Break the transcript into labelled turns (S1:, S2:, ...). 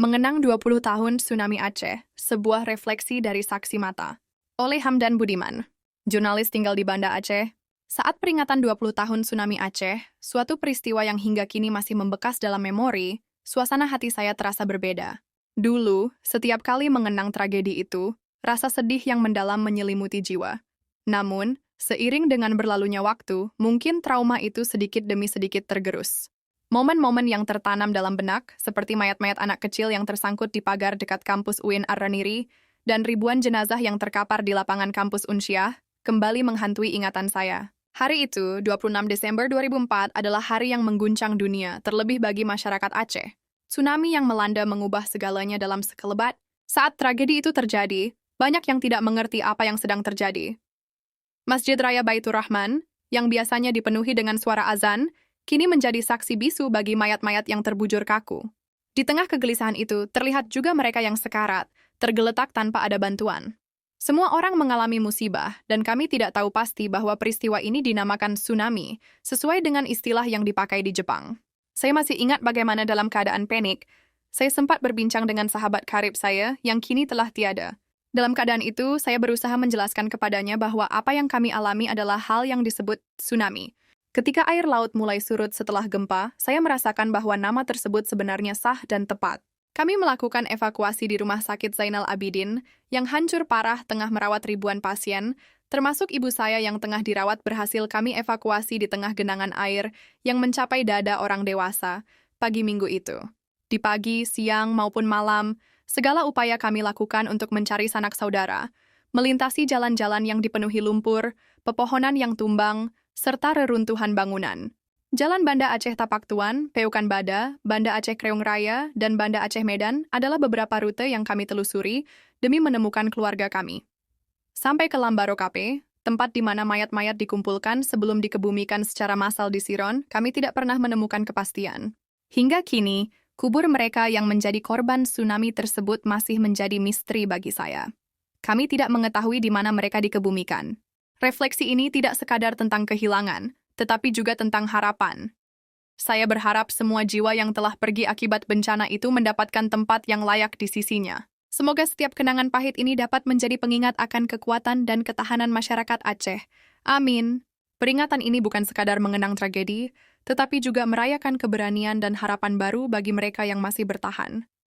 S1: Mengenang 20 tahun Tsunami Aceh, sebuah refleksi dari saksi mata. Oleh Hamdan Budiman, jurnalis tinggal di Banda Aceh. Saat peringatan 20 tahun Tsunami Aceh, suatu peristiwa yang hingga kini masih membekas dalam memori, suasana hati saya terasa berbeda. Dulu, setiap kali mengenang tragedi itu, rasa sedih yang mendalam menyelimuti jiwa. Namun, seiring dengan berlalunya waktu, mungkin trauma itu sedikit demi sedikit tergerus. Momen-momen yang tertanam dalam benak, seperti mayat-mayat anak kecil yang tersangkut di pagar dekat kampus UIN Ar-Raniri, dan ribuan jenazah yang terkapar di lapangan kampus Unsyah, kembali menghantui ingatan saya. Hari itu, 26 Desember 2004, adalah hari yang mengguncang dunia, terlebih bagi masyarakat Aceh. Tsunami yang melanda mengubah segalanya dalam sekelebat. Saat tragedi itu terjadi, banyak yang tidak mengerti apa yang sedang terjadi. Masjid Raya Baitur Rahman, yang biasanya dipenuhi dengan suara azan, kini menjadi saksi bisu bagi mayat-mayat yang terbujur kaku. Di tengah kegelisahan itu, terlihat juga mereka yang sekarat, tergeletak tanpa ada bantuan. Semua orang mengalami musibah, dan kami tidak tahu pasti bahwa peristiwa ini dinamakan tsunami, sesuai dengan istilah yang dipakai di Jepang. Saya masih ingat bagaimana dalam keadaan panik, saya sempat berbincang dengan sahabat karib saya yang kini telah tiada. Dalam keadaan itu, saya berusaha menjelaskan kepadanya bahwa apa yang kami alami adalah hal yang disebut tsunami. Ketika air laut mulai surut setelah gempa, saya merasakan bahwa nama tersebut sebenarnya sah dan tepat. Kami melakukan evakuasi di Rumah Sakit Zainal Abidin, yang hancur parah tengah merawat ribuan pasien, termasuk ibu saya yang tengah dirawat berhasil kami evakuasi di tengah genangan air yang mencapai dada orang dewasa, pagi minggu itu. Di pagi, siang, maupun malam, segala upaya kami lakukan untuk mencari sanak saudara, melintasi jalan-jalan yang dipenuhi lumpur, pepohonan yang tumbang, serta reruntuhan bangunan. Jalan Banda Aceh Tapak Tuan, Peukan Bada, Banda Aceh Kreung Raya, dan Banda Aceh Medan adalah beberapa rute yang kami telusuri demi menemukan keluarga kami. Sampai ke Lambaro Kape, tempat di mana mayat-mayat dikumpulkan sebelum dikebumikan secara massal di Siron, kami tidak pernah menemukan kepastian. Hingga kini, kubur mereka yang menjadi korban tsunami tersebut masih menjadi misteri bagi saya. Kami tidak mengetahui di mana mereka dikebumikan. Refleksi ini tidak sekadar tentang kehilangan, tetapi juga tentang harapan. Saya berharap semua jiwa yang telah pergi akibat bencana itu mendapatkan tempat yang layak di sisinya. Semoga setiap kenangan pahit ini dapat menjadi pengingat akan kekuatan dan ketahanan masyarakat Aceh. Amin. Peringatan ini bukan sekadar mengenang tragedi, tetapi juga merayakan keberanian dan harapan baru bagi mereka yang masih bertahan.